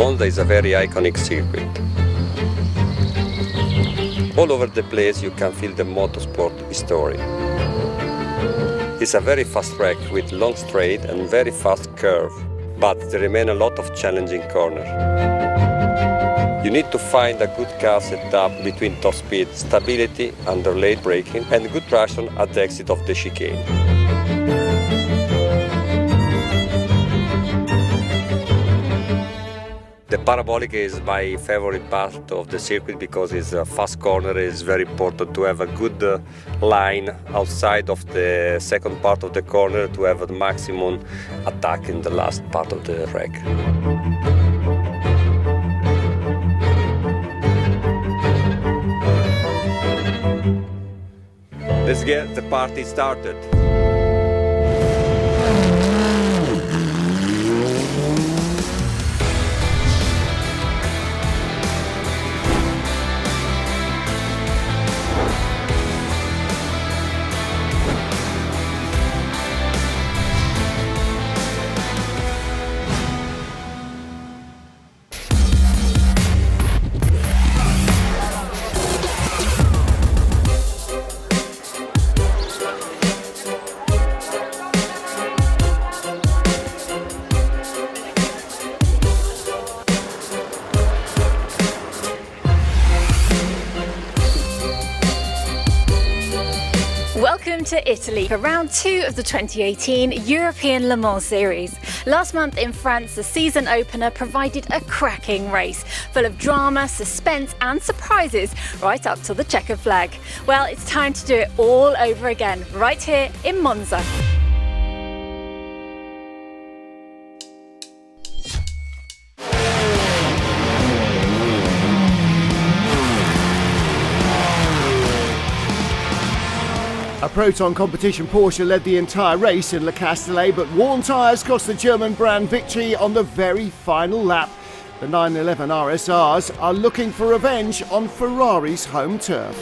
Monza is a very iconic circuit. All over the place you can feel the motorsport history. It's a very fast track with long straight and very fast curve, but there remain a lot of challenging corners. You need to find a good car setup between top speed, stability under late braking and good traction at the exit of the chicane. The parabolic is my favorite part of the circuit because it's a fast corner. It's very important to have a good line outside of the second part of the corner to have a maximum attack in the last part of the track. Let's get the party started. Welcome to Italy for round 2 of the 2018 European Le Mans Series. Last month in France, the season opener provided a cracking race, full of drama, suspense and surprises right up to the checkered flag. Well, it's time to do it all over again, right here in Monza. A Proton competition Porsche led the entire race in Le Castellet, but worn tyres cost the German brand victory on the very final lap. The 911 RSRs are looking for revenge on Ferrari's home turf.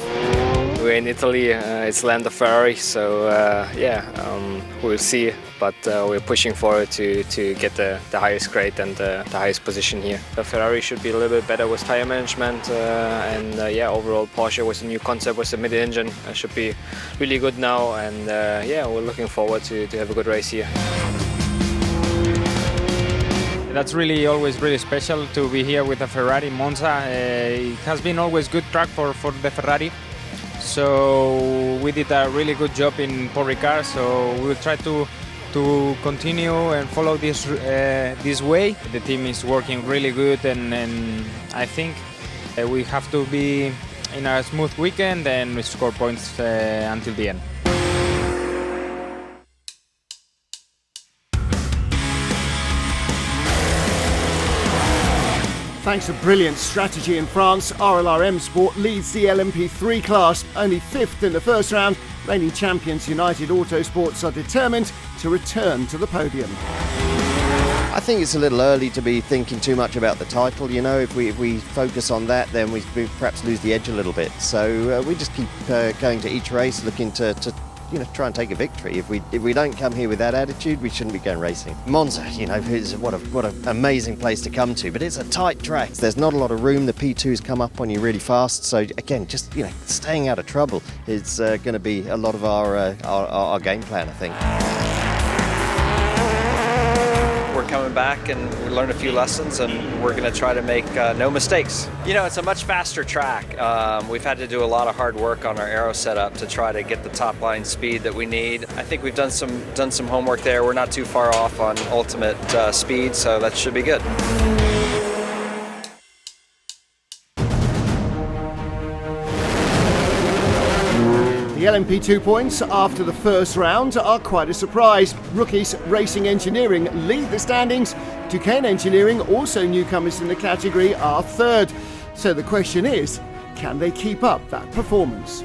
We're in Italy, it's land of Ferrari, so we'll see, but we're pushing forward to get the highest grade and the highest position here. The Ferrari should be a little bit better with tyre management, overall Porsche with a new concept with the mid-engine should be really good now, and we're looking forward to have a good race here. That's really always really special to be here with a Ferrari Monza. It has been always good track for the Ferrari. So we did a really good job in Paul Ricard, so we'll try to continue and follow this way. The team is working really good, and I think we have to be in a smooth weekend and score points until the end. Thanks to brilliant strategy in France, RLR M Sport leads the LMP3 class, only 5th in the first round. Reigning champions United Autosports are determined to return to the podium. I think it's a little early to be thinking too much about the title. You know, if we focus on that, then we perhaps lose the edge a little bit. So we just keep going to each race, looking to try and take a victory. If we don't come here with that attitude, we shouldn't be going racing. Monza, is what an amazing place to come to, but it's a tight track. There's not a lot of room. The P2s come up on you really fast. So again, just staying out of trouble is going to be a lot of our game plan, I think. We're coming back and we learned a few lessons, and we're going to try to make no mistakes. It's a much faster track. We've had to do a lot of hard work on our aero setup to try to get the top line speed that we need. I think we've done some homework there. We're not too far off on ultimate speed, so that should be good. The LMP2 points after the first round are quite a surprise. Rookies Racing Engineering lead the standings. Duquesne Engineering, also newcomers in the category, are third. So the question is, can they keep up that performance?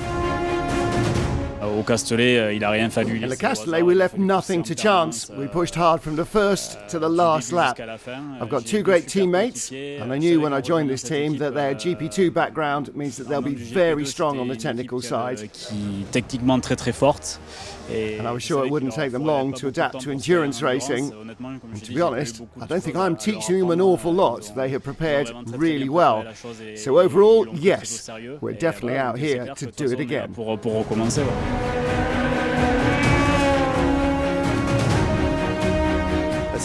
Au Castellet, il a rien fallu. In the Castellet, we left nothing to chance. We pushed hard from the first to the last lap. I've got two great teammates, and I knew when I joined this team that their GP2 background means that they'll be very strong on the technical side. Techniquement très très forte. And I was sure it wouldn't take them long to adapt to endurance racing. And to be honest, I don't think I'm teaching them an awful lot. They have prepared really well. So overall, yes, we're definitely out here to do it again. Pour recommencer.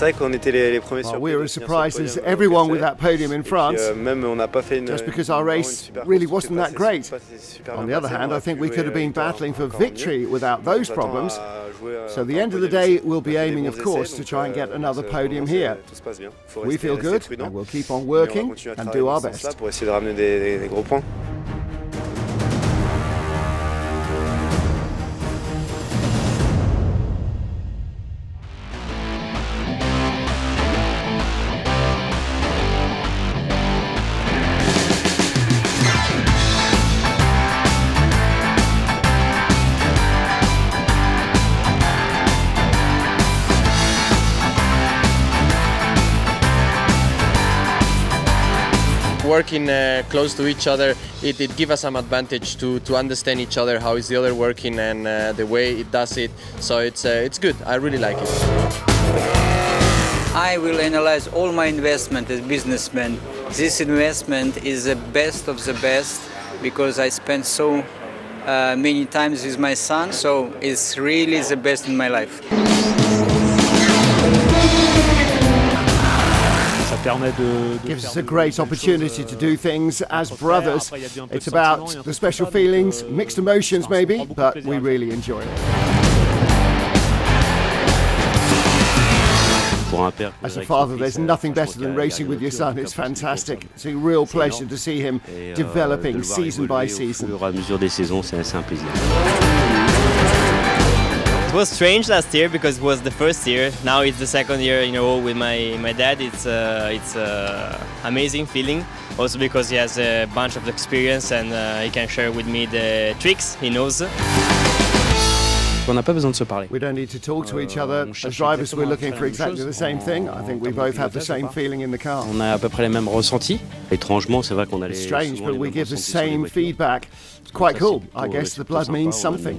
Well, we were as surprised as everyone with that podium in France, just because our race really wasn't that great. On the other hand, I think we could have been battling for victory without those problems. So at the end of the day, we'll be aiming, of course, to try and get another podium here. We feel good, and we'll keep on working and do our best. Working close to each other, it gives us some advantage to understand each other, how is the other working and the way it does it. So it's good. I really like it. I will analyze all my investment as businessman. This investment is the best of the best because I spent so many times with my son, so it's really the best in my life. Gives us a great opportunity to do things as brothers. It's about the special feelings, mixed emotions maybe, but we really enjoy it. As a father, there's nothing better than racing with your son. It's fantastic. It's a real pleasure to see him developing season by season. It was strange last year because it was the first year. Now it's the second year in a row with my dad. It's amazing feeling. Also because he has a bunch of experience and he can share with me the tricks he knows. We don't need to talk to each other. As drivers, we're looking for exactly the same thing. I think we both have the same feeling in the car. It's strange, but we give the same feedback. It's quite cool. I guess the blood means something.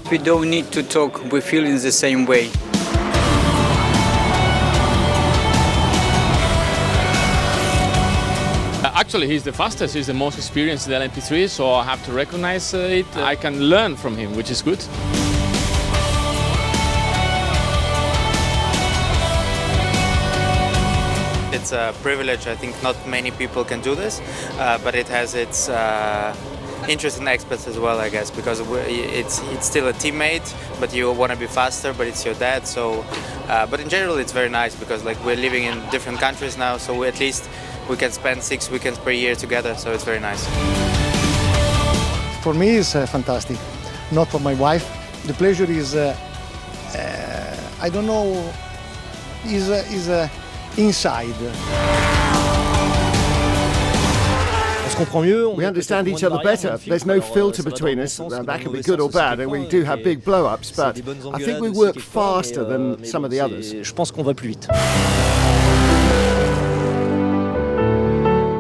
We don't need to talk, we feel in the same way. Actually, he's the fastest, he's the most experienced in the LMP3, so I have to recognize it. I can learn from him, which is good. It's a privilege. I think not many people can do this, but it has its interesting aspects as well, I guess, because it's still a teammate, but you want to be faster, but it's your dad. So, but in general, it's very nice because like we're living in different countries now, so at least we can spend 6 weekends per year together. So it's very nice. For me, it's fantastic. Not for my wife. The pleasure is, I don't know, is inside. We understand each other better. There's no filter between us. That can be good or bad, and we do have big blow-ups, but I think we work faster than some of the others.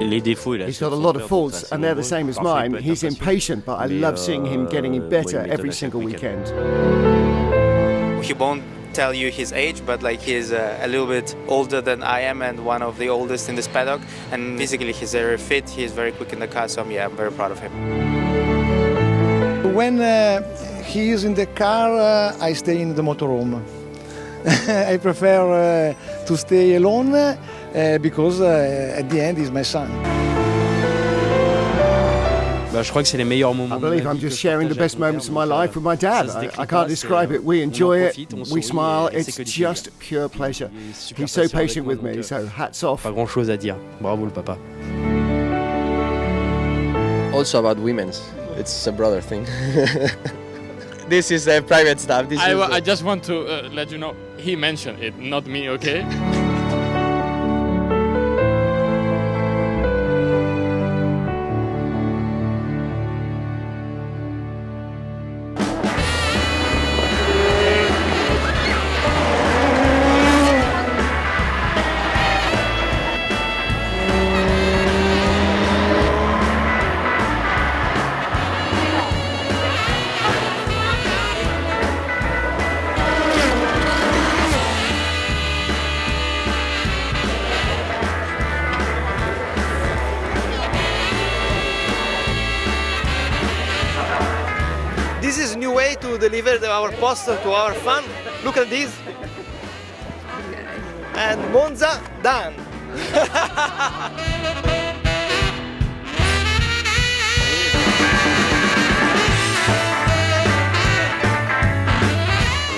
He's got a lot of faults, and they're the same as mine. He's impatient, but I love seeing him getting better every single weekend. He won't tell you his age, but like he's a little bit older than I am and one of the oldest in this paddock. And physically, he's very fit. He's very quick in the car. So yeah, I'm very proud of him. When he is in the car, I stay in the motorhome. I prefer to stay alone because at the end he's my son. I believe I'm just sharing the best moments of my life with my dad. I can't describe it. We enjoy it, we smile, it's just pure pleasure. He's so patient with me, so hats off. Also about women's, it's a brother thing. This is private stuff. I just want to let you know, he mentioned it, not me, okay? deliver our post to our fan. Look at this. And Monza done.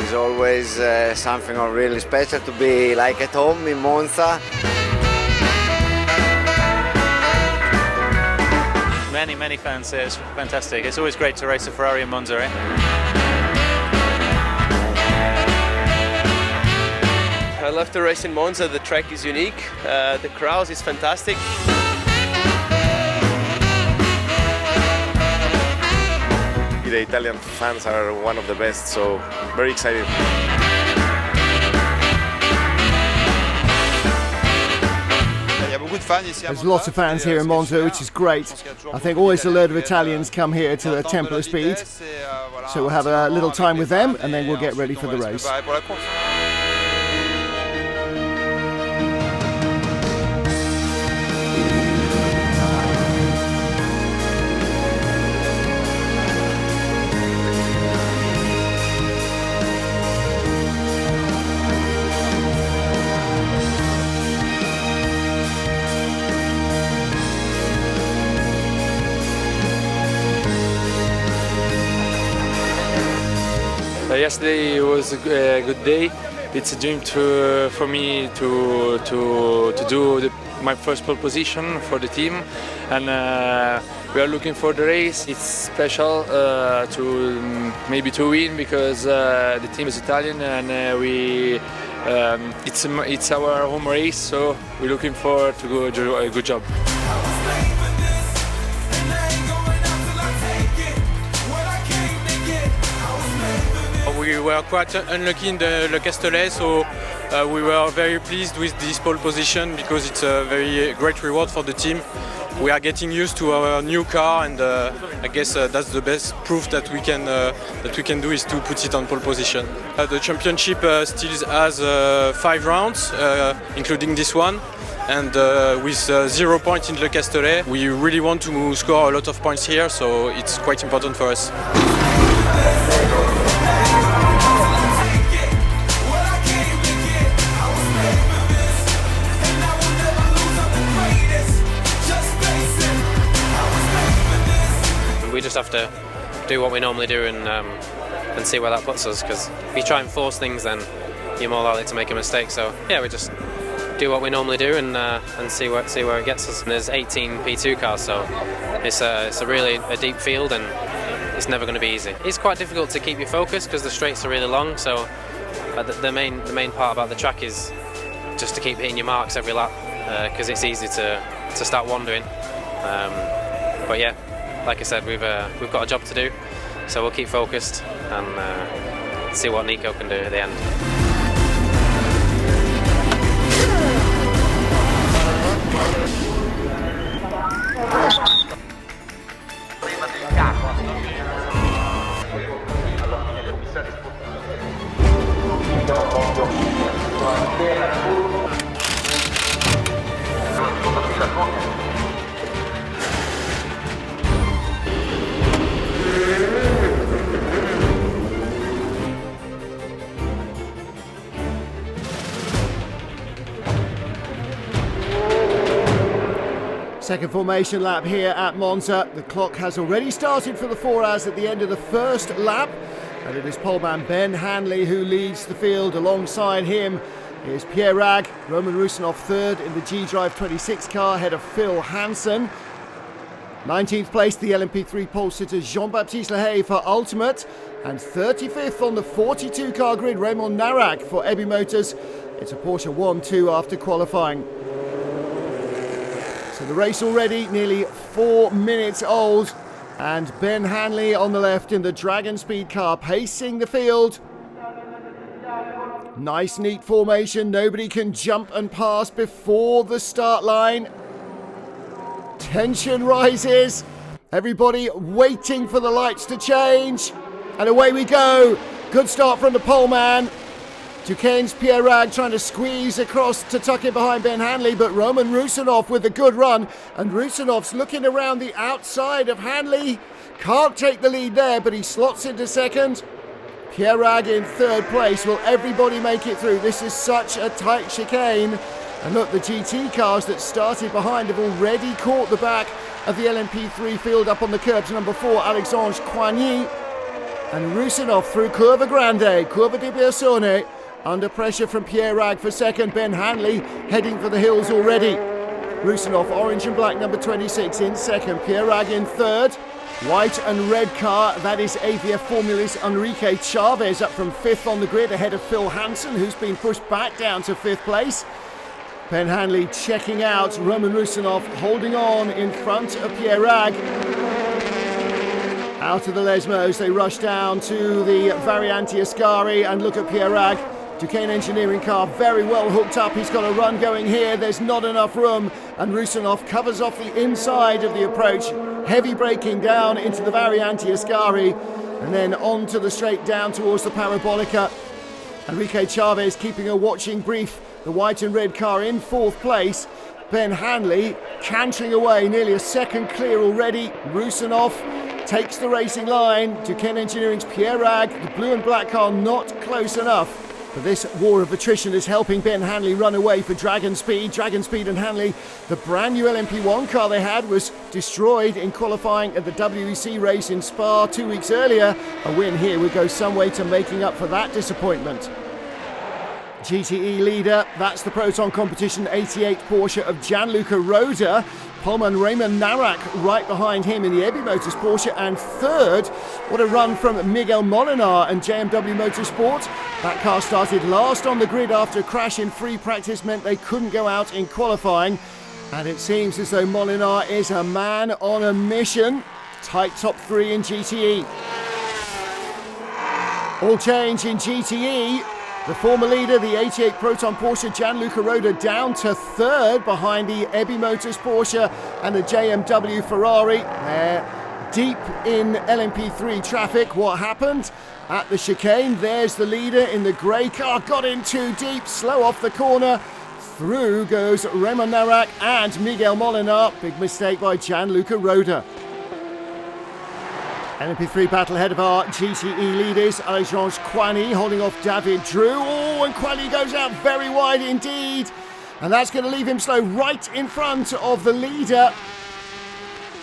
It's always something really special to be like at home in Monza. Many fans. It's fantastic. It's always great to race a Ferrari in Monza, eh? I love to race in Monza. The track is unique. The crowd is fantastic. The Italian fans are one of the best, so very excited. There's lots of fans here in Monza, which is great. I think always a load of Italians come here to the Temple of Speed. So we'll have a little time with them and then we'll get ready for the race. Yesterday was a good day. It's a dream for me to do my first pole position for the team, and we are looking for the race. It's special maybe to win because the team is Italian and it's our home race, so we're looking forward to do a good job. We were quite unlucky in the Le Castellet, so we were very pleased with this pole position because it's a very great reward for the team. We are getting used to our new car, and I guess that's the best proof that we can do is to put it on pole position. The championship still has 5 rounds, including this one. And with 0 points in Le Castellet, we really want to score a lot of points here, so it's quite important for us. We just have to do what we normally do and see where that puts us, because if you try and force things then you're more likely to make a mistake. So yeah, we just do what we normally do and see where it gets us. And there's 18 P2 cars, so it's a really deep field and it's never going to be easy. It's quite difficult to keep your focus because the straights are really long, so the main part about the track is just to keep hitting your marks every lap, because it's easy to start wandering. But yeah, like I said, we've got a job to do, so we'll keep focused and see what Nico can do at the end. Second formation lap here at Monza. The clock has already started for the 4 hours at the end of the first lap. And it is poleman Ben Hanley who leads the field. Alongside him is Pierre Rag, Roman Rusinov third in the G-Drive 26 car ahead of Phil Hansen. 19th place, the LMP3 pole sitter Jean-Baptiste Lehay for Ultimate. And 35th on the 42 car grid, Raymond Narak for Ebi Motors. It's a Porsche 1-2 after qualifying. So the race already nearly 4 minutes old, and Ben Hanley on the left in the Dragon Speed car pacing the field. Nice neat formation, nobody can jump and pass before the start line. Tension rises, everybody waiting for the lights to change, and away we go. Good start from the poleman. Duquesne's Pierre Rag trying to squeeze across to tuck in behind Ben Hanley, but Roman Rusinov with a good run, and Rusinov's looking around the outside of Hanley. Can't take the lead there, but he slots into second. Pierre Rag in third place. Will everybody make it through? This is such a tight chicane. And look, the GT cars that started behind have already caught the back of the LMP3 field up on the curbs. Number 4, Alexandre Coigny. And Rusinov through Curva Grande, Curva di Biasone. Under pressure from Pierre Rag for second. Ben Hanley heading for the hills already. Rusinov, orange and black, number 26 in second. Pierre Rag in third. White and red car, that is AVF Formula's Enrique Chavez up from 5th on the grid ahead of Phil Hansen, who's been pushed back down to 5th place. Ben Hanley checking out, Roman Rusinov holding on in front of Pierre Rag. Out of the Lesmos, they rush down to the Variante Ascari and look at Pierre Rag. Duquesne Engineering car very well hooked up. He's got a run going here. There's not enough room. And Rusinov covers off the inside of the approach. Heavy braking down into the Variante Ascari. And then on to the straight down towards the Parabolica. Enrique Chavez keeping a watching brief. The white and red car in 4th place. Ben Hanley cantering away, nearly a second clear already. Rusinov takes the racing line. Duquesne Engineering's Pierre Rag, the blue and black car not close enough. But this war of attrition is helping Ben Hanley run away for Dragon Speed. Dragon Speed and Hanley, the brand new LMP1 car they had, was destroyed in qualifying at the WEC race in Spa 2 weeks earlier. A win here would go some way to making up for that disappointment. GTE leader, that's the Proton Competition 88 Porsche of Gianluca Roda. Poleman Raymond Narak right behind him in the Ebi Motors Porsche. And third, what a run from Miguel Molinar and JMW Motorsport. That car started last on the grid after a crash in free practice meant they couldn't go out in qualifying. And it seems as though Molinar is a man on a mission. Tight top 3 in GTE. All change in GTE. The former leader, the 88 Proton Porsche, Gianluca Roda, down to third behind the Ebi Motors Porsche and the JMW Ferrari. They're deep in LMP3 traffic. What happened? At the chicane, there's the leader in the grey car. Got in too deep, slow off the corner. Through goes Raymond Narak and Miguel Molinar. Big mistake by Gianluca Roda. LMP3 battle ahead of our GTE leaders. Alexandre Coigny holding off David Drew. Oh, and Coigny goes out very wide indeed. And that's going to leave him slow right in front of the leader.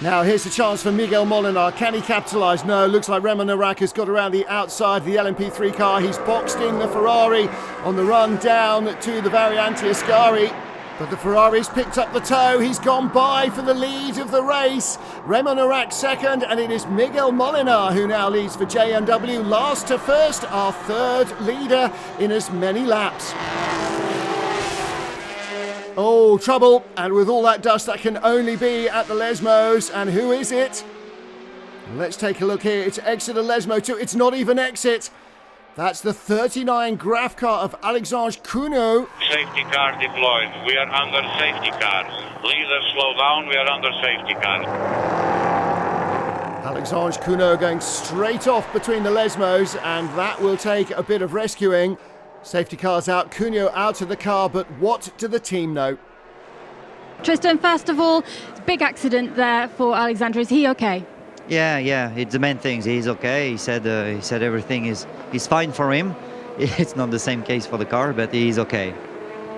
Now here's a chance for Miguel Molinar. Can he capitalise? No, looks like Raymond Narak has got around the outside of the LMP3 car. He's boxed in the Ferrari on the run down to the Variante Ascari. But the Ferrari's picked up the tow. He's gone by for the lead of the race. Raymond Narak second, and it is Miguel Molinar who now leads for JMW. Last to first, our third leader in as many laps. Oh, trouble. And with all that dust, that can only be at the Lesmos. And who is it? Let's take a look here. It's Exeter Lesmo 2. It's not even exit. That's the 39 Graf car of Alexandre Cuno. Safety car deployed. We are under safety car. Leader, slow down. We are under safety car. Alexandre Cuno going straight off between the Lesmos, and that will take a bit of rescuing. Safety car's out, Cuno out of the car, but what do the team know? Tristan, first of all, big accident there for Alexandre. Is he okay? Yeah, it's the main thing. He's okay. He said everything is fine for him. It's not the same case for the car, but he's okay.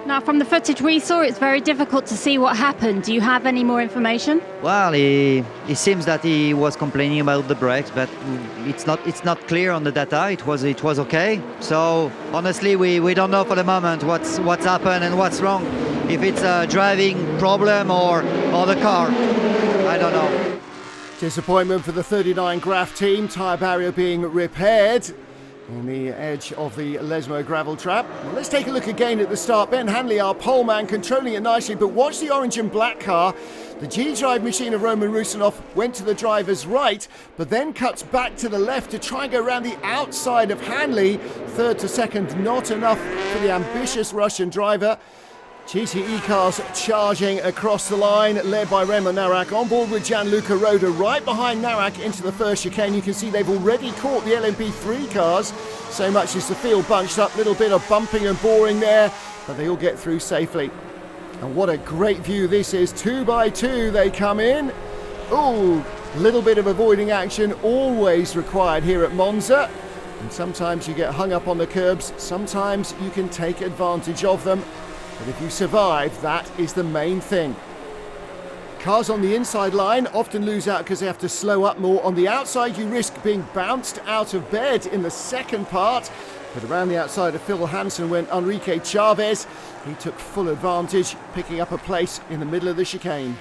Now, from the footage we saw, it's very difficult to see what happened. Do you have any more information? Well, it seems that he was complaining about the brakes, but it's not clear on the data. It was okay. So honestly, we don't know for the moment what's happened and what's wrong. If it's a driving problem or the car, I don't know. Disappointment for the 39 Graf team, tyre barrier being repaired on the edge of the Lesmo gravel trap. Well, let's take a look again at the start. Ben Hanley, our poleman, controlling it nicely, but watch the orange and black car. The G-drive machine of Roman Rusinov went to the driver's right, but then cuts back to the left to try and go around the outside of Hanley. Third to second, not enough for the ambitious Russian driver. GTE cars charging across the line, led by Raymond Narak, on board with Gianluca Roda, right behind Narak into the first chicane. You can see they've already caught the LMP3 cars, so much as the field bunched up, little bit of bumping and boring there, but they all get through safely. And what a great view this is, 2 by 2 they come in. Ooh, little bit of avoiding action always required here at Monza. And sometimes you get hung up on the curbs, sometimes you can take advantage of them. But if you survive, that is the main thing. Cars on the inside line often lose out because they have to slow up more. On the outside, you risk being bounced out of bed in the second part. But around the outside of Phil Hansen went Enrique Chavez. He took full advantage, picking up a place in the middle of the chicane.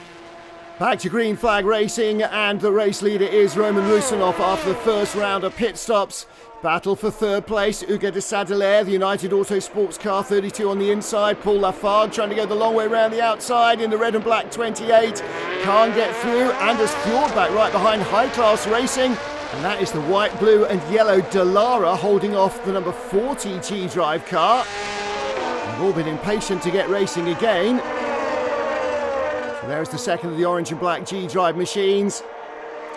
Back to green flag racing, and the race leader is Roman Rusinov after the first round of pit stops. Battle for third place, Hugo de Sadelaire, the United Auto Sports car, 32 on the inside. Paul Lafargue trying to go the long way around the outside in the red and black 28. Can't get through. Anders Fjordback right behind High Class Racing. And that is the white, blue and yellow Dallara holding off the number 40 G-Drive car. They've all been impatient to get racing again. So there's the second of the orange and black G-Drive machines.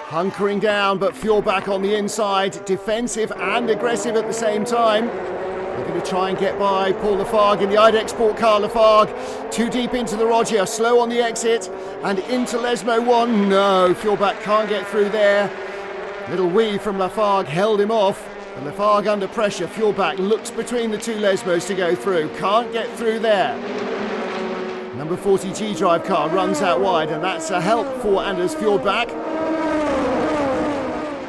Hunkering down, but Fjordback on the inside, defensive and aggressive at the same time. They're going to try and get by Paul Lafargue in the IDEX Sport car. Lafargue too deep into the Roger, slow on the exit and into Lesmo 1. No, Fjordback can't get through there. Little weave from Lafargue held him off. And Lafargue under pressure. Fjordback looks between the two Lesmos to go through. Can't get through there. Number 40 G-Drive car runs out wide, and that's a help for Anders Fjordback.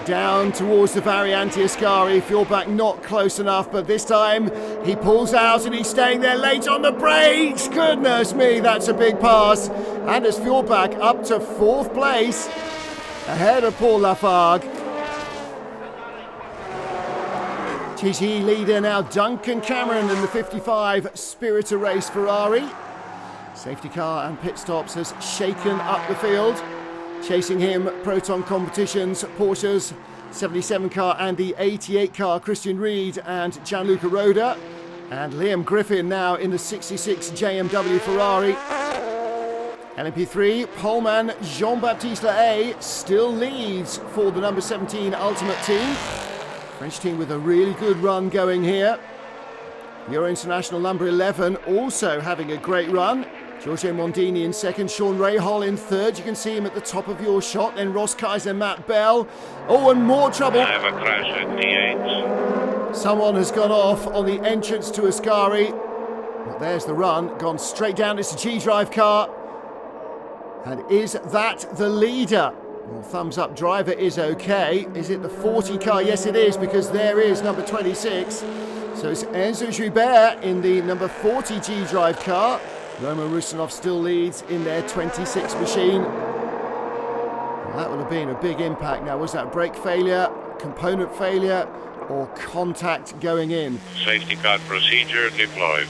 Down towards the Variante Ascari. Fjordback not close enough, but this time he pulls out and he's staying there late on the brakes. Goodness me, that's a big pass. Anders Fjordback up to fourth place, ahead of Paul Lafargue. TTE leader now Duncan Cameron in the 55 Spirit of Race Ferrari. Safety car and pit stops has shaken up the field. Chasing him, Proton Competitions, Porsche's 77 car and the 88 car, Christian Reed and Gianluca Roda. And Liam Griffin now in the 66 JMW Ferrari. LMP3, poleman Jean-Baptiste Lahaye still leads for the number 17 Ultimate Team. French team with a really good run going here. Euro International number 11 also having a great run. Giorgio Mondini in second, Sean Rahal in third. You can see him at the top of your shot. Then Ross Kaiser, Matt Bell. Oh, and more trouble. I have a crash at T8. Someone has gone off on the entrance to Ascari. Well, there's the run, gone straight down. It's a G-Drive car. And is that the leader? Well, thumbs up, driver is okay. Is it the 40 car? Yes, it is, because there is number 26. So it's Enzo Joubert in the number 40 G-Drive car. Roman Rusinov still leads in their 26 machine. Well, that would have been a big impact. Now, was that brake failure, component failure, or contact going in? Safety car procedure deployed.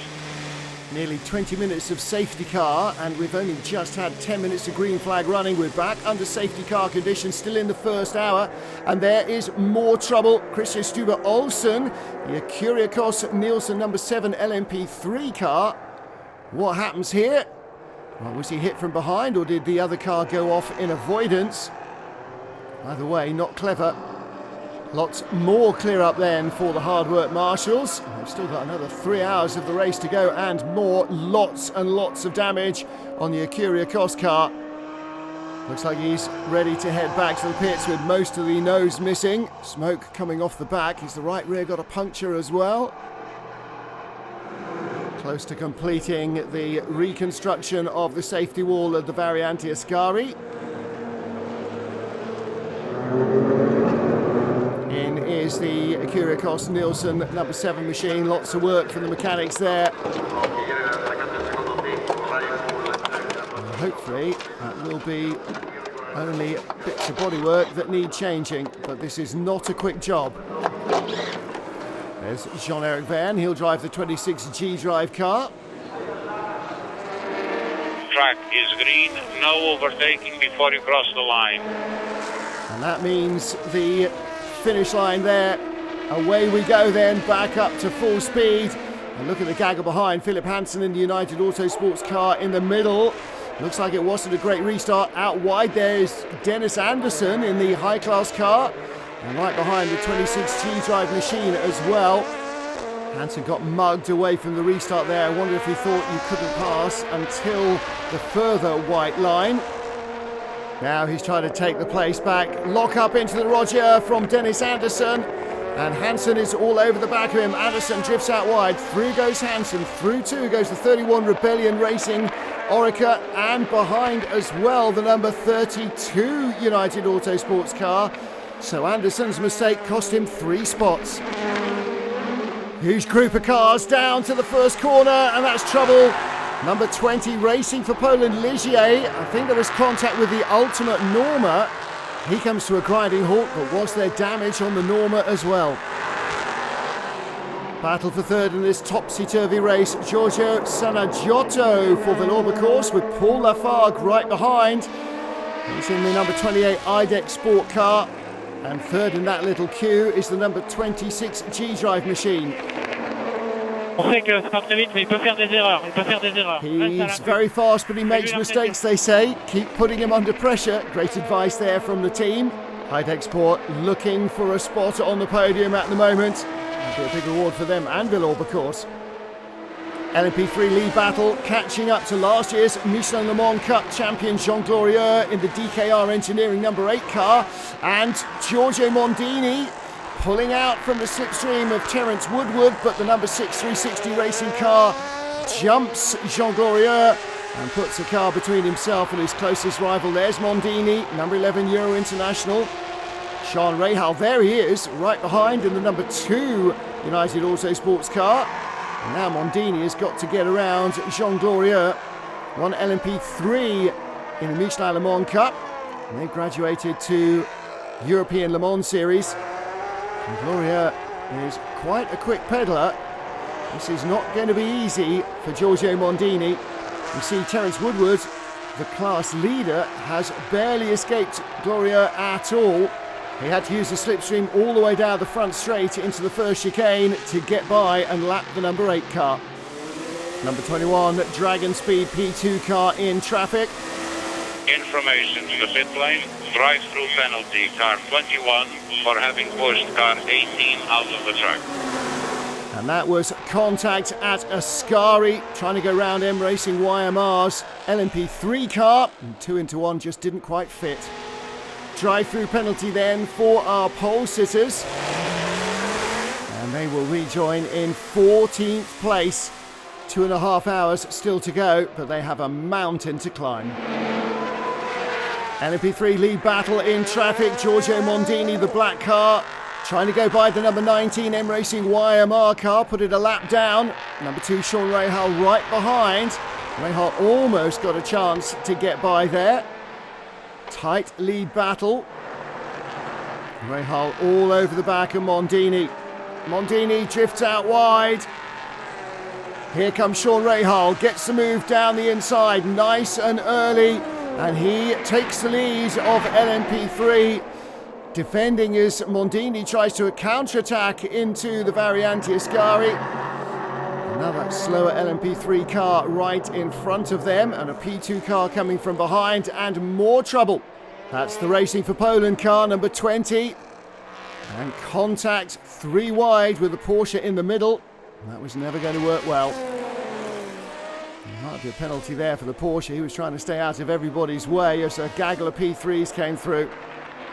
Nearly 20 minutes of safety car, and we've only just had 10 minutes of green flag running. We're back under safety car conditions, still in the first hour, and there is more trouble. Christian Stuber Olsen, the Kyriakos Nielsen number 7 LMP3 car. What happens here? Well, was he hit from behind, or did the other car go off in avoidance? Either way, not clever. Lots more clear up then for the hard work marshals. They've still got another 3 hours of the race to go and more. Lots and lots of damage on the Kyriakos car. Looks like he's ready to head back to the pits with most of the nose missing. Smoke coming off the back. Is the right rear got a puncture as well? Close to completing the reconstruction of the safety wall of the Variante Ascari. In is the Kyriakos Nielsen number 7 machine. Lots of work from the mechanics there. And hopefully that will be only bits of bodywork that need changing, but this is not a quick job. There's Jean-Eric Verne, he'll drive the 26 G-Drive car. Track is green, no overtaking before you cross the line. And that means the finish line there. Away we go then, back up to full speed. And look at the gaggle behind, Philip Hansen in the United Auto Sports car in the middle. Looks like it wasn't a great restart. Out wide there is Dennis Anderson in the high-class car. And right behind the 26 G-Drive machine as well. Hansen got mugged away from the restart there. I wonder if he thought you couldn't pass until the further white line. Now he's trying to take the place back. Lock up into the Roger from Dennis Anderson. And Hansen is all over the back of him. Anderson drifts out wide. Through goes Hansen. Through 2 goes the 31 Rebellion Racing Orica. And behind as well the number 32 United Autosports car. So Anderson's mistake cost him 3 spots. Huge group of cars down to the first corner, and that's trouble. Number 20 racing for Poland, Ligier. I think there was contact with the Ultimate Norma. He comes to a grinding halt, but was there damage on the Norma as well? Battle for third in this topsy-turvy race. Giorgio Sanagiotto for Villorba course with Paul Lafargue right behind. He's in the number 28 IDEC Sport car. And third in that little queue is the number 26 G-Drive machine. He's very fast, but he makes mistakes, they say. Keep putting him under pressure. Great advice there from the team. IDEC Sport looking for a spot on the podium at the moment. That'll be a big reward for them and Villorba, of course. LMP3 lead battle, catching up to last year's Michelin Le Mans Cup champion Jean Glorieux in the DKR Engineering number 8 car, and Giorgio Mondini pulling out from the slipstream of Terence Woodward, but the number 6 360 racing car jumps Jean Glorieux and puts a car between himself and his closest rival. There's Mondini, number 11 Euro International. Sean Rahal, there he is, right behind in the number 2 United Autosports car. And now Mondini has got to get around Jean Glorieux. Won LMP3 in the Michelin Le Mans Cup. And they graduated to European Le Mans Series. And Glorieux is quite a quick peddler. This is not going to be easy for Giorgio Mondini. You see Terence Woodward, the class leader, has barely escaped Glorieux at all. He had to use the slipstream all the way down the front straight into the first chicane to get by and lap the number 8 car. Number 21, Dragon Speed P2 car in traffic. Information to the pit lane. Drive-through penalty, car 21, for having pushed car 18 out of the track. And that was contact at Ascari, trying to go round M Racing YMR's LMP3 car. And 2 into 1 just didn't quite fit. Drive-through penalty then for our pole sitters. And they will rejoin in 14th place. 2.5 hours still to go, but they have a mountain to climb. LMP3 lead battle in traffic. Giorgio Mondini, the black car, trying to go by the number 19 M Racing YMR car, put it a lap down. Number 2 Sean Rahal right behind. Rahal almost got a chance to get by there. Tight lead battle. Rahal all over the back of Mondini. Mondini drifts out wide. Here comes Sean Rahal, gets the move down the inside, nice and early, and he takes the lead of LMP3. Defending as Mondini tries to counter-attack into the Variante Ascari. Another slower LMP3 car right in front of them, and a P2 car coming from behind, and more trouble. That's the Racing for Poland car, number 20. And contact 3 wide with the Porsche in the middle. That was never going to work well. There might be a penalty there for the Porsche. He was trying to stay out of everybody's way as a gaggle of P3s came through.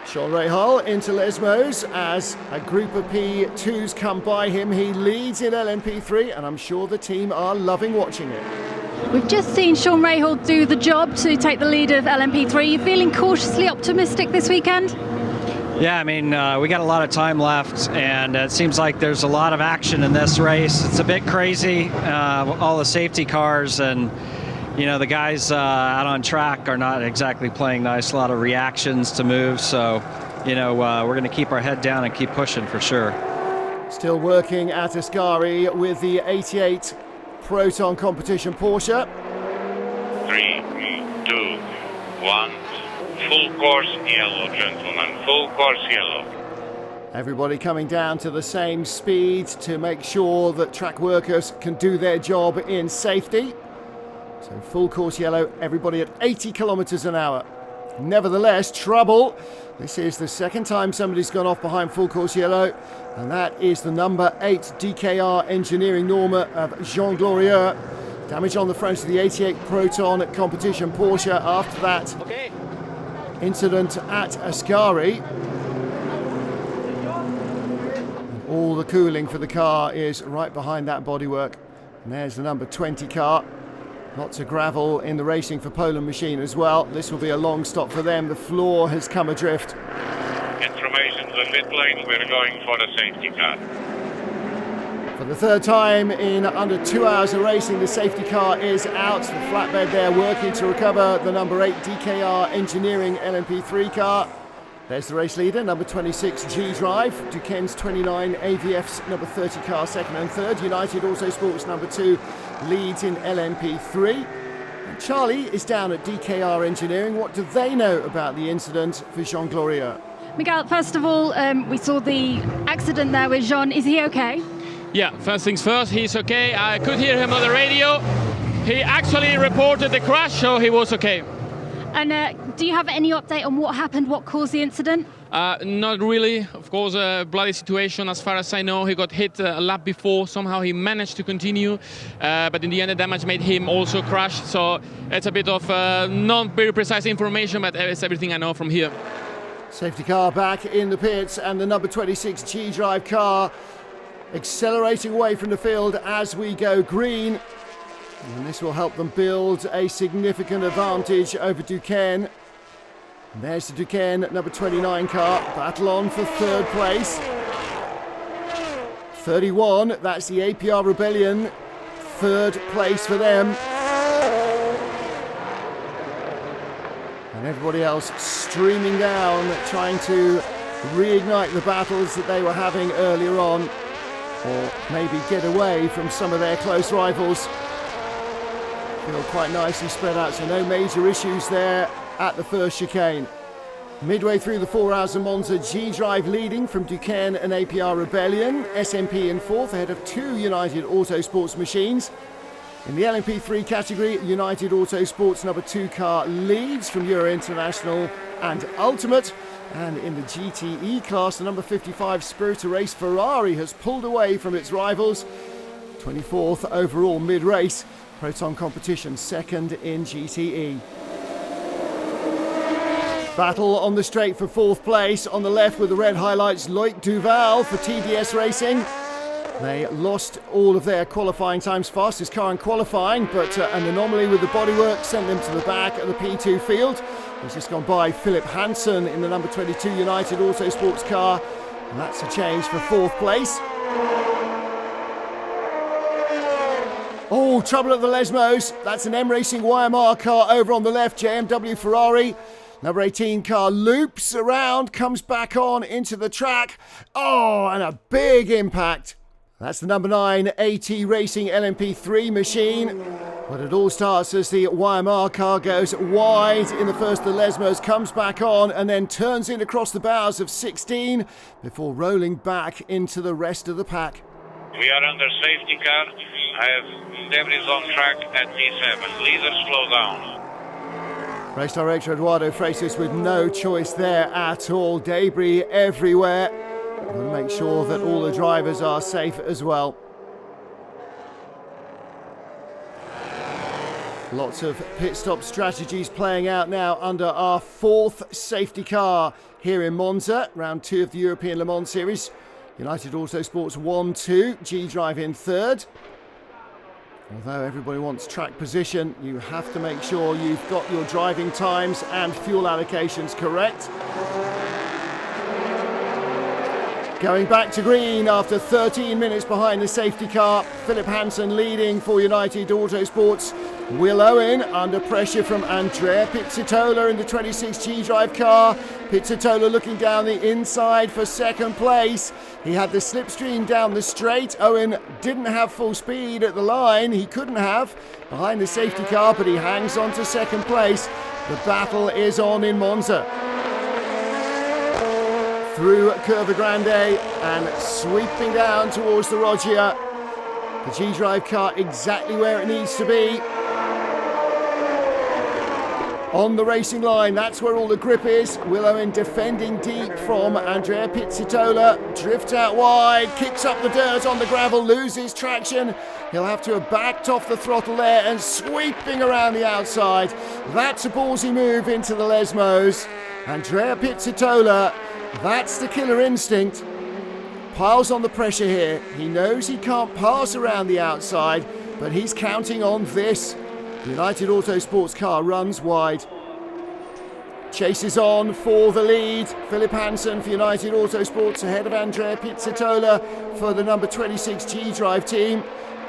Sean Rahal into Lesmos as a group of P2s come by him. He leads in LMP3, and I'm sure the team are loving watching it. We've just seen Sean Rahal do the job to take the lead of LMP3. Are you feeling cautiously optimistic this weekend? Yeah, I mean, we got a lot of time left, and it seems like there's a lot of action in this race. It's a bit crazy, all the safety cars, and you know, the guys out on track are not exactly playing nice. A lot of reactions to moves, so you know, we're going to keep our head down and keep pushing for sure. Still working at Ascari with the 88 Proton Competition Porsche. 3, 2, 1. Full course yellow, gentlemen. Full course yellow. Everybody coming down to the same speed to make sure that track workers can do their job in safety. So full course yellow, everybody at 80 kilometers an hour. Nevertheless, trouble. This is the second time somebody's gone off behind full course yellow, and that is the number 8 DKR Engineering Norma of Jean Glorieux. Damage on the front of the 88 Proton Competition Porsche after that incident at Ascari. All the cooling for the car is right behind that bodywork. And there's the number 20 car. Lots of gravel in the Racing for Poland machine as well. This will be a long stop for them. The floor has come adrift. Information to the pit lane, we're going for the safety car. For the third time in under 2 hours of racing, the safety car is out. The flatbed there working to recover the number 8 DKR Engineering LMP3 car. There's the race leader, number 26 G-Drive, Duquesne's 29, AVF's number 30 car second and third, United Autosports number 2 leads in LMP3. And Charlie is down at DKR Engineering. What do they know about the incident for Jean Glorieux? Miguel, first of all, we saw the accident there with Jean. Is he okay? Yeah, first things first, he's okay. I could hear him on the radio. He actually reported the crash, so he was okay. And do you have any update on what happened, what caused the incident? Not really. Of course, a bloody situation as far as I know. He got hit a lap before. Somehow he managed to continue. But in the end, the damage made him also crash. So it's a bit of not very precise information, but it's everything I know from here. Safety car back in the pits, and the number 26 G-Drive car accelerating away from the field as we go green. And this will help them build a significant advantage over Duquesne. And there's the Duquesne number 29 car, battle on for third place. 31, that's the APR Rebellion, third place for them. And everybody else streaming down, trying to reignite the battles that they were having earlier on, or maybe get away from some of their close rivals. Feel quite nicely spread out, so no major issues there at the first chicane. Midway through the 4 Hours of Monza, G-Drive leading from Duquesne and APR Rebellion. SMP in fourth ahead of 2 United Autosports machines. In the LMP3 category, United Autosports number 2 car leads from Euro International and Ultimate. And in the GTE class, the number 55 Spirit to Race Ferrari has pulled away from its rivals. 24th overall mid-race. Proton Competition second in GTE. Battle on the straight for fourth place. On the left with the red highlights, Loic Duval for TDS Racing. They lost all of their qualifying times, fastest car in qualifying, but an anomaly with the bodywork sent them to the back of the P2 field. He's just gone by Philip Hansen in the number 22 United Autosports car. And that's a change for fourth place. Oh, trouble at the Lesmos. That's an M Racing YMR car over on the left, JMW Ferrari. Number 18 car loops around, comes back on into the track. Oh, and a big impact. That's the number 9 AT Racing LMP3 machine. But it all starts as the YMR car goes wide in the first of the Lesmos, comes back on and then turns in across the bows of 16 before rolling back into the rest of the pack. We are under safety car. I have debris on track at T7. Leaders slow down. Race director Eduardo Freitas with no choice there at all. Debris everywhere. We'll make sure that all the drivers are safe as well. Lots of pit stop strategies playing out now under our fourth safety car here in Monza, round 2 of the European Le Mans Series. United Autosports 1-2, G-Drive in third. Although everybody wants track position, you have to make sure you've got your driving times and fuel allocations correct. Going back to green after 13 minutes behind the safety car. Philip Hansen leading for United Autosports. Will Owen under pressure from Andrea Pizzitola in the 26 G-Drive car. Pizzitola looking down the inside for second place. He had the slipstream down the straight. Owen didn't have full speed at the line. He couldn't have behind the safety car, but he hangs on to second place. The battle is on in Monza. Through Curva Grande and sweeping down towards the Roggia. The G-Drive car exactly where it needs to be. On the racing line, that's where all the grip is. Will Owen defending deep from Andrea Pizzitola. Drift out wide, kicks up the dirt on the gravel, loses traction. He'll have to have backed off the throttle there and sweeping around the outside. That's a ballsy move into the Lesmos. Andrea Pizzitola, that's the killer instinct. piles on the pressure here. He knows he can't pass around the outside, but he's counting on this. The United Autosports car runs wide. Chases on for the lead. Philip Hansen for United Autosports ahead of Andrea Pizzitola for the number 26 G-Drive team.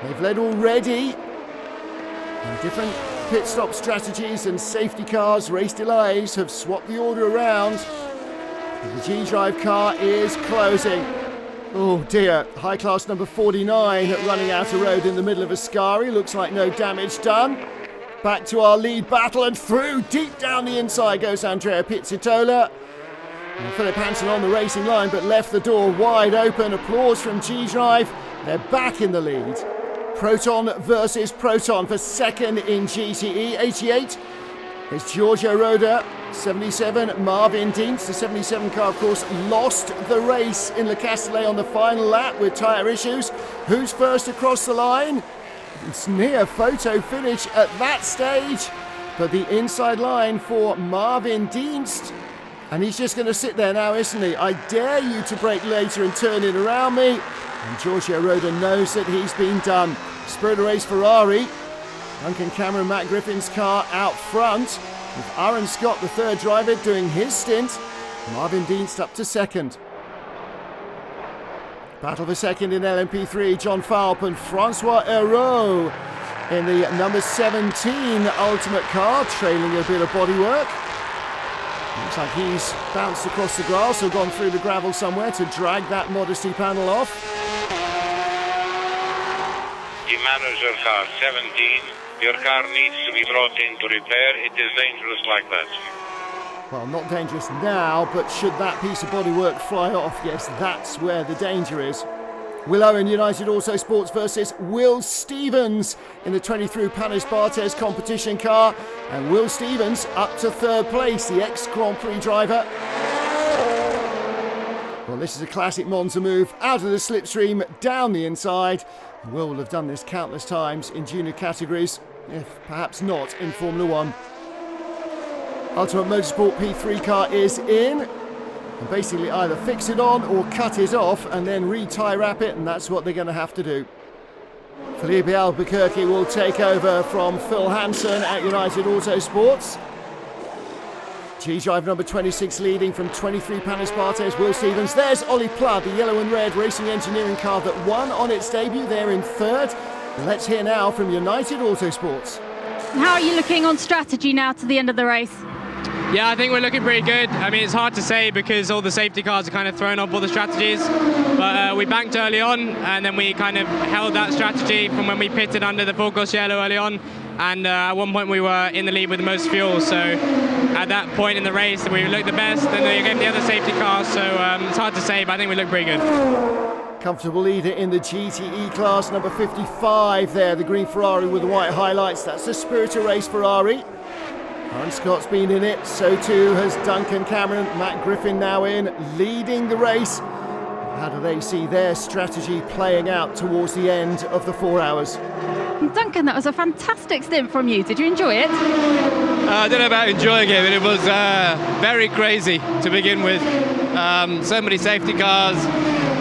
They've led already. And different pit stop strategies and safety cars, race delays have swapped the order around. The G-Drive car is closing. Oh dear, high class number 49 running out of road in the middle of Ascari. Looks like no damage done. Back to our lead battle and through, deep down the inside goes Andrea Pizzitola. And Philip Hansen on the racing line but left the door wide open. Applause from G-Drive. They're back in the lead. Proton versus Proton for second in GTE. 88 is Giorgio Roda. 77 Marvin Dienst. The 77 car, of course, lost the race in Le Castellet on the final lap with tyre issues. Who's first across the line? It's near photo finish at that stage, but the inside line for Marvin Dienst, and he's just going to sit there now, isn't he? I dare you to brake later and turn in around me. And Giorgio Roda knows that he's been done. Spirit of Race Ferrari, Duncan Cameron, Matt Griffin's car out front, with Aaron Scott, the third driver, doing his stint. Marvin Dienst up to second. Battle for second in LMP3, John Falp and Francois Hérault in the number 17 Ultimate car, trailing a bit of bodywork. Looks like he's bounced across the grass or gone through the gravel somewhere to drag that modesty panel off. The manager car 17, your car needs to be brought in to repair. It is dangerous like that. Well, not dangerous now, but should that piece of bodywork fly off, yes, that's where the danger is. Will Owen, United Autosports versus Will Stevens in the 23 Panis Barthez competition car. And Will Stevens up to third place, the ex-Grand Prix driver. Well, this is a classic Monza move, out of the slipstream, down the inside. Will have done this countless times in junior categories, if perhaps not in Formula One. Ultimate Motorsport P3 car is in, and basically either fix it on or cut it off and then re-tie wrap it, and that's what they're going to have to do. Felipe Albuquerque will take over from Phil Hansen at United Autosports. G-Drive number 26 leading from 23 Panis Barthez, Will Stevens. There's Ollie Plough, the yellow and red racing engineering car that won on its debut. They're in third. Let's hear now from United Autosports. How are you looking on strategy now to the end of the race? Yeah, I think we're looking pretty good. I mean, it's hard to say because all the safety cars are kind of thrown off all the strategies. But we banked early on, and then we kind of held that strategy from when we pitted under the full course yellow early on. And at one point we were in the lead with the most fuel. So at that point in the race, we looked the best. And they gave the other safety cars. So it's hard to say, but I think we look pretty good. Comfortable leader in the GTE class, number 55 there, the green Ferrari with the white highlights. That's the Spirit of Race Ferrari. Aaron Scott's been in it, so too has Duncan Cameron. Matt Griffin now in, leading the race. How do they see their strategy playing out towards the end of the 4 hours? Duncan, that was a fantastic stint from you. Did you enjoy it? I don't know about enjoying it, but it was very crazy to begin with. So many safety cars,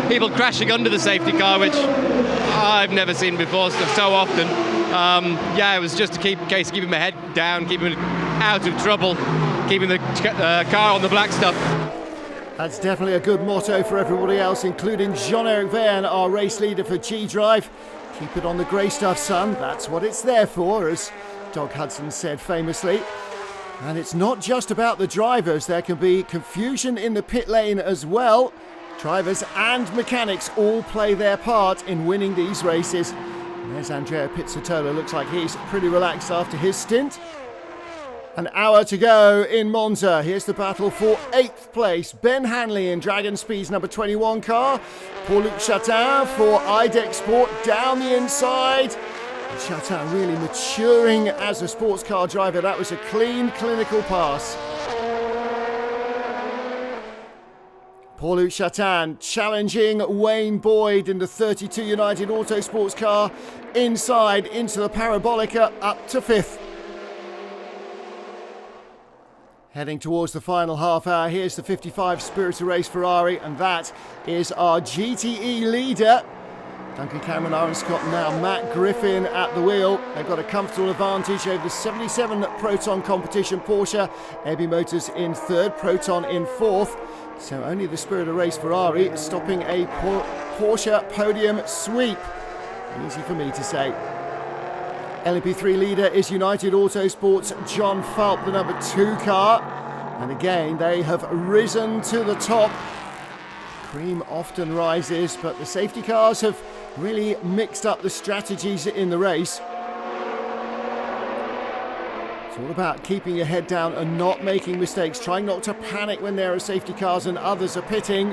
people crashing under the safety car, which I've never seen before so often. Yeah, it was just a case of keeping my head down, keeping it out of trouble, keeping the car on the black stuff. That's definitely a good motto for everybody else, including Jean-Eric Verne, our race leader for G-Drive. Keep it on the grey stuff, son. That's what it's there for, as Doug Hudson said famously. And it's not just about the drivers. There can be confusion in the pit lane as well. Drivers and mechanics all play their part in winning these races. And there's Andrea Pizzitola. Looks like he's pretty relaxed after his stint. An hour to go in Monza. Here's the battle for 8th place. Ben Hanley in Dragon Speed's number 21 car. Paul-Luc Chatin for IDEC Sport down the inside. Chatin really maturing as a sports car driver. That was a clean, clinical pass. Paul-Luc Chatin challenging Wayne Boyd in the 32 United Autosports car inside into the Parabolica up to 5th. Heading towards the final half hour, here's the 55 Spirit of Race Ferrari, and that is our GTE leader. Duncan Cameron, Aaron Scott, now Matt Griffin at the wheel. They've got a comfortable advantage over the 77 Proton Competition Porsche. AB Motors in third, Proton in fourth. So only the Spirit of Race Ferrari stopping a Porsche podium sweep. Easy for me to say. LMP3 leader is United Autosport's John Falp, the number 2 car. And again, they have risen to the top. Cream often rises, but the safety cars have really mixed up the strategies in the race. It's all about keeping your head down and not making mistakes, trying not to panic when there are safety cars and others are pitting.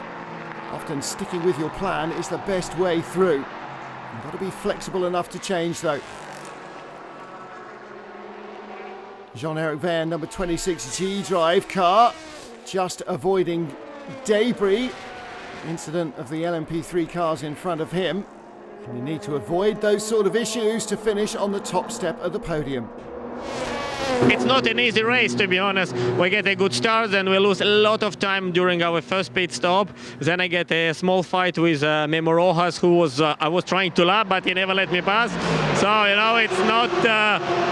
Often sticking with your plan is the best way through. You've got to be flexible enough to change though. Jean-Eric Verne, number 26 G-Drive car, just avoiding debris. Incident of the LMP3 cars in front of him. And you need to avoid those sort of issues to finish on the top step of the podium. It's not an easy race, to be honest. We get a good start and we lose a lot of time during our first pit stop. Then I get a small fight with Memo Rojas, who was I was trying to lap, but he never let me pass. So, you know, it's not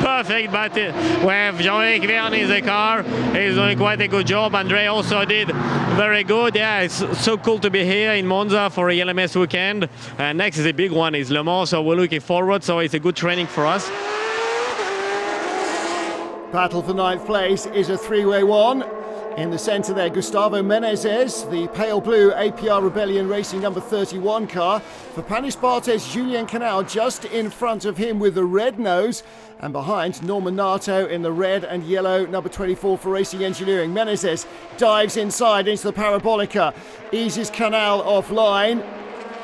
perfect, but we have Jean-Eric Verne in the car. He's doing quite a good job. Andre also did very good. Yeah, it's so cool to be here in Monza for a LMS weekend. Next is a big one, is Le Mans, so we're looking forward. So it's a good training for us. Battle for ninth place is a three-way one. In the centre there, Gustavo Menezes, the pale blue APR Rebellion Racing number 31 car. For Panis Bartes, Julien Canal just in front of him with the red nose. And behind, Norman Nato in the red and yellow number 24 for Racing Engineering. Menezes dives inside into the Parabolica, eases Canal offline.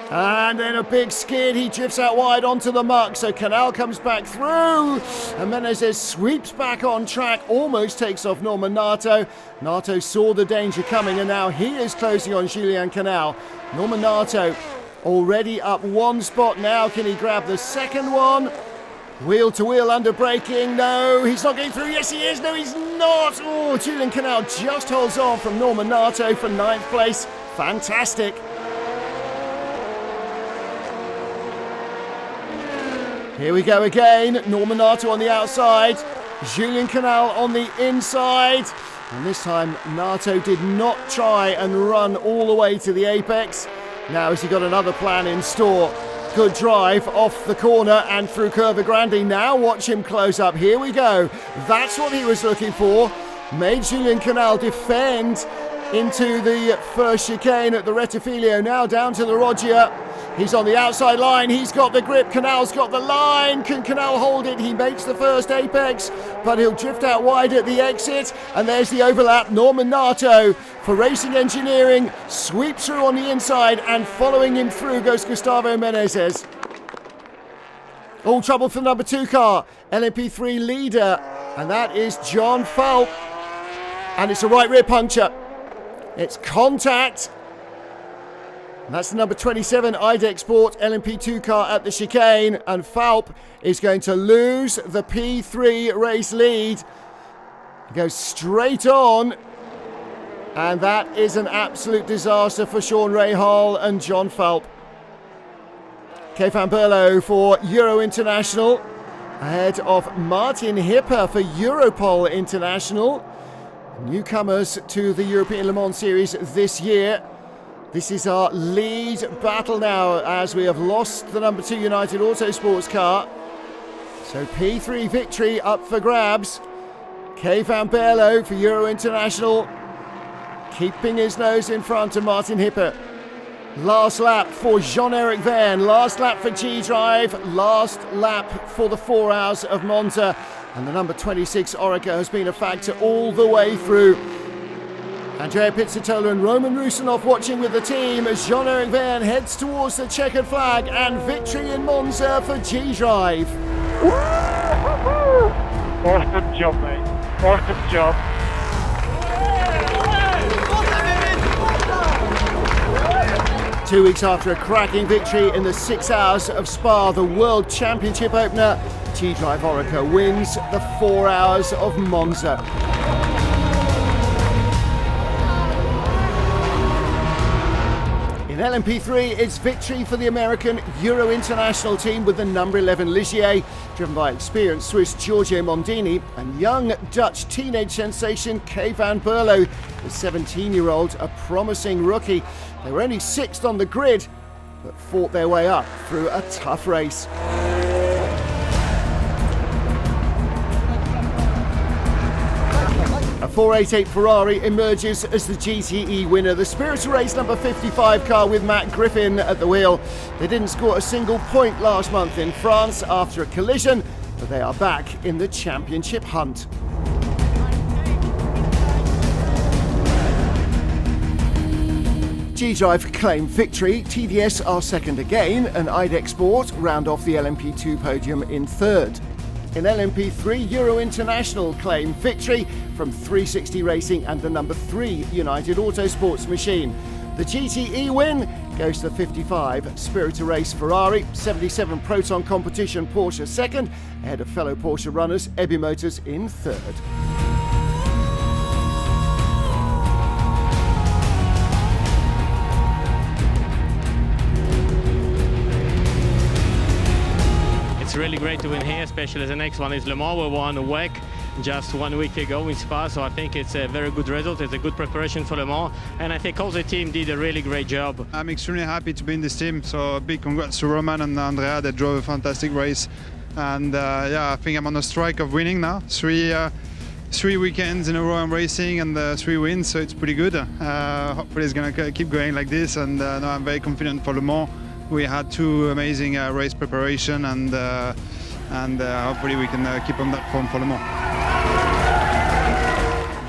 And then a big skid, he drifts out wide onto the muck, so Canal comes back through, and Menezes sweeps back on track, almost takes off Norman Nato. Nato saw the danger coming, and now he is closing on Julien Canal. Norman Nato already up one spot now, can he grab the second one? Wheel to wheel under braking, no, he's not getting through, yes he is, no he's not. Oh, Julien Canal just holds on from Norman Nato for ninth place, fantastic. Here we go again, Norman Nato on the outside, Julien Canal on the inside, and this time Nato did not try and run all the way to the apex. Now has he got another plan in store? Good drive off the corner and through Curva Grande. Now watch him close up, here we go. That's what he was looking for. Made Julien Canal defend into the first chicane at the Rettifilio, now down to the Roggia. He's on the outside line, he's got the grip, Canal's got the line. Can Canal hold it? He makes the first apex, but he'll drift out wide at the exit. And there's the overlap. Norman Nato for Racing Engineering sweeps through on the inside, and following him through goes Gustavo Menezes. All trouble for the number 2 car, LMP3 leader, and that is John Falp. And it's a right rear puncture. It's contact. And that's the number 27 IDEC Sport LMP2 car at the chicane, and Falp is going to lose the P3 race lead. He goes straight on, and that is an absolute disaster for Sean Rahal and John Falp. Kefan Berlo for Euro International, ahead of Martin Hipper for Europol International. Newcomers to the European Le Mans Series this year. This is our lead battle now, as we have lost the number 2 United Autosports car. So P3 victory up for grabs. Kefan Berlo for Euro International, keeping his nose in front of Martin Hipper. Last lap for Jean-Eric Verne, last lap for G-Drive, last lap for the 4 Hours of Monza. And the number 26 Orica has been a factor all the way through. Andrea Pizzitola and Roman Rusinov watching with the team as Jean-Eric Verne heads towards the checkered flag, and victory in Monza for G-Drive. Awesome job, mate. Awesome job. 2 weeks after a cracking victory in the 6 Hours of Spa, the World Championship opener, G-Drive Orica wins the 4 Hours of Monza. In LMP3, it's victory for the American Euro International team with the number 11 Ligier, driven by experienced Swiss Giorgio Mondini and young Dutch teenage sensation Kay van Berlo, the 17-year-old, a promising rookie. They were only 6th on the grid, but fought their way up through a tough race. A 488 Ferrari emerges as the GTE winner. The Spirit of Race number 55 car with Matt Griffin at the wheel. They didn't score a single point last month in France after a collision, but they are back in the championship hunt. G-Drive claim victory, TDS are second again, and IDEC Sport round off the LMP2 podium in third. In LMP3, Euro International claim victory from 360 Racing and the number 3 United Autosports machine. The GTE win goes to 55 Spirit of Race Ferrari, 77 Proton Competition Porsche second, ahead of fellow Porsche runners Ebby Motors in third. It's really great to win here, especially the next one is Le Mans. We won a WEC just 1 week ago in Spa, so I think it's a very good result. It's a good preparation for Le Mans, and I think all the team did a really great job. I'm extremely happy to be in this team, so big congrats to Roman and Andrea. They drove a fantastic race, and yeah, I think I'm on a strike of winning now. Three weekends in a row I'm racing and 3 wins, so it's pretty good. Hopefully it's gonna keep going like this, and no, I'm very confident for Le Mans. We had 2 amazing race preparation, and hopefully we can keep on that form for Le Mans.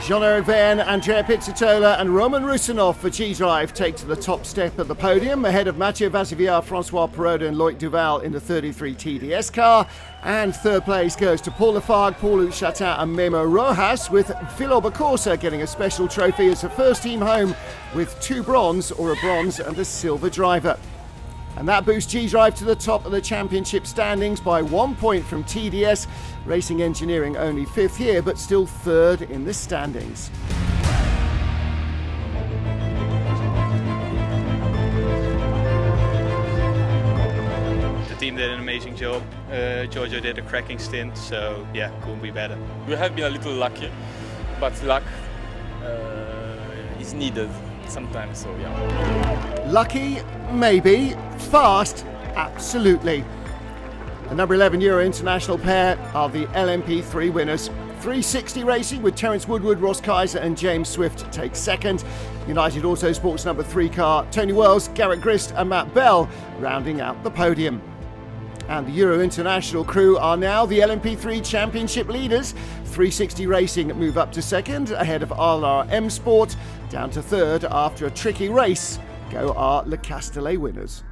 Jean-Eric Verne, Andrea Pizzitola and Roman Rusinov for G-Drive take to the top step at the podium, ahead of Mathieu Vaziviar, Francois Perraudin and Loic Duval in the 33 TDS car. And third place goes to Paul Lafargue, Paul-Luc Chatin and Memo Rojas, with Villoba Corsa getting a special trophy as the first team home with 2 bronze, or a bronze and a silver driver. And that boosts G-Drive to the top of the championship standings by 1 point from TDS. Racing Engineering only 5th here, but still 3rd in the standings. The team did an amazing job. Giorgio did a cracking stint, so yeah, couldn't be better. We have been a little lucky, but luck is needed sometimes, so yeah. Lucky? Maybe. Fast? Absolutely. The number 11 Euro International pair are the LMP3 winners. 360 Racing with Terence Woodward, Ross Kaiser and James Swift take second. United Autosports number 3 car, Tony Wells, Garrett Grist and Matt Bell rounding out the podium. And the Euro International crew are now the LMP3 championship leaders. 360 Racing move up to second, ahead of RRM Sport. Down to third after a tricky race go our Le Castellet winners.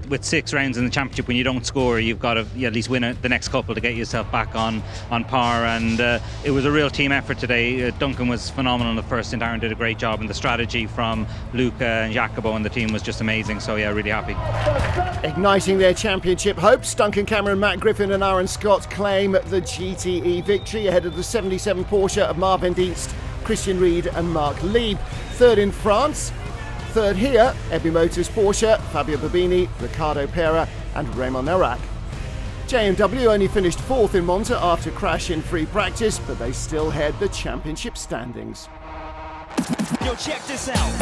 With 6 rounds in the championship, when you don't score, you've got to at least win the next couple to get yourself back on par. And it was a real team effort today. Duncan was phenomenal in the first stint. Aaron did a great job, and the strategy from Luca and Jacopo and the team was just amazing. So yeah, really happy. Igniting their championship hopes, Duncan Cameron, Matt Griffin and Aaron Scott claim the GTE victory ahead of the 77 Porsche of Marvin Dienst, Christian Ried and Marc Lieb. Third in France. Third here, Ebby Motors Porsche, Fabio Babini, Ricardo Pera and Raymond Narak. JMW only finished 4th in Monza after a crash in free practice, but they still head the championship standings. Yo, check this out.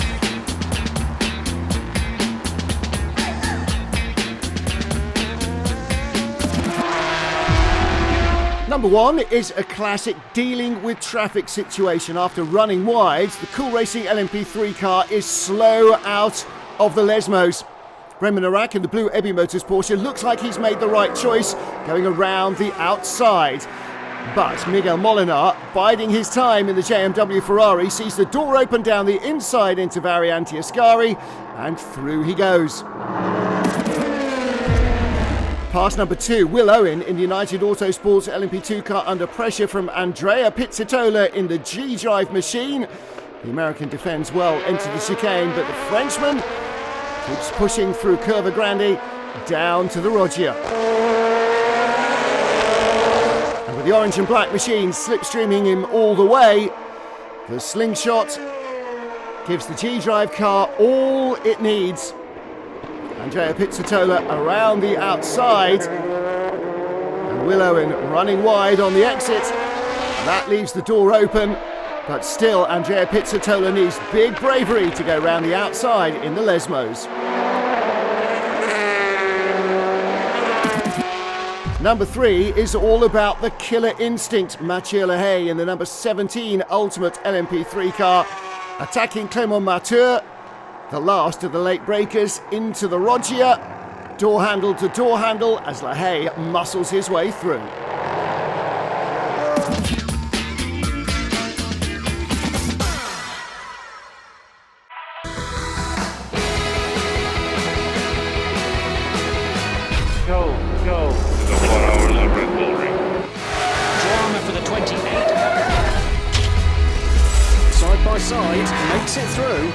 Number 1 is a classic dealing with traffic situation. After running wide, the Cool Racing LMP3 car is slow out of the Lesmos. Raymond Narak in the blue Ebby Motors Porsche looks like he's made the right choice, going around the outside. But Miguel Molinar, biding his time in the JMW Ferrari, sees the door open down the inside into Variante Ascari, and through he goes. Pass number 2, Will Owen in the United Autosports LMP2 car under pressure from Andrea Pizzitola in the G-Drive machine. The American defends well into the chicane, but the Frenchman keeps pushing through Curva Grande down to the Roggia. And with the The orange and black machine slipstreaming him all the way. The slingshot gives the G-Drive car all it needs. Andrea Pizzatola around the outside. And Will Owen running wide on the exit. That leaves the door open. But still, Andrea Pizzatola needs big bravery to go round the outside in the Lesmos. Number 3 is all about the killer instinct. Mathieu Lehay in the number 17 Ultimate LMP3 car, attacking Clément Marteur, the last of the late breakers, into the Roggia. Door handle to door handle as Lehay muscles his way through. Go. The 4 hours of Red Bull Ring. Drama for the 28. Side by side, makes it through.